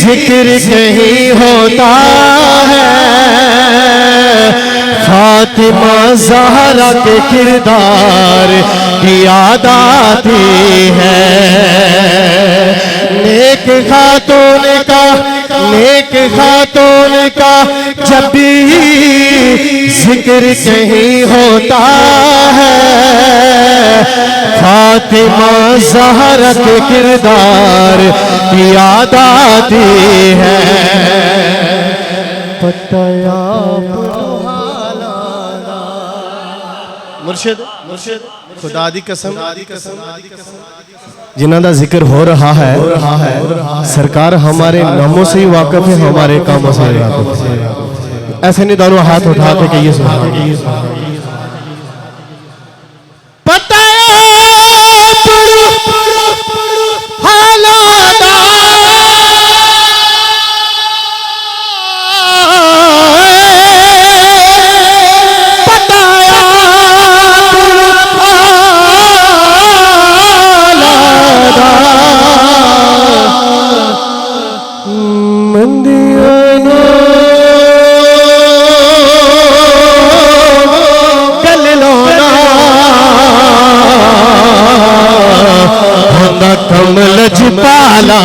जिक्र कहीं होता है, फातिमा ज़हरा के किरदार की याद आती है। नेक खातून का जब भी जिक्र कहीं होता है, फातिमा ज़हरा के किरदार की याद आती है। पताया मुर्शिद खुदा दी कसम जिन्हां दा जिक्र हो रहा है, सरकार हमारे नामों से ही वाकिफ है, हमारे कामों से वाकिफ है। ऐसे नहीं दोनों हाथ उठा के कहिए सुभान अल्लाह। कमल पाला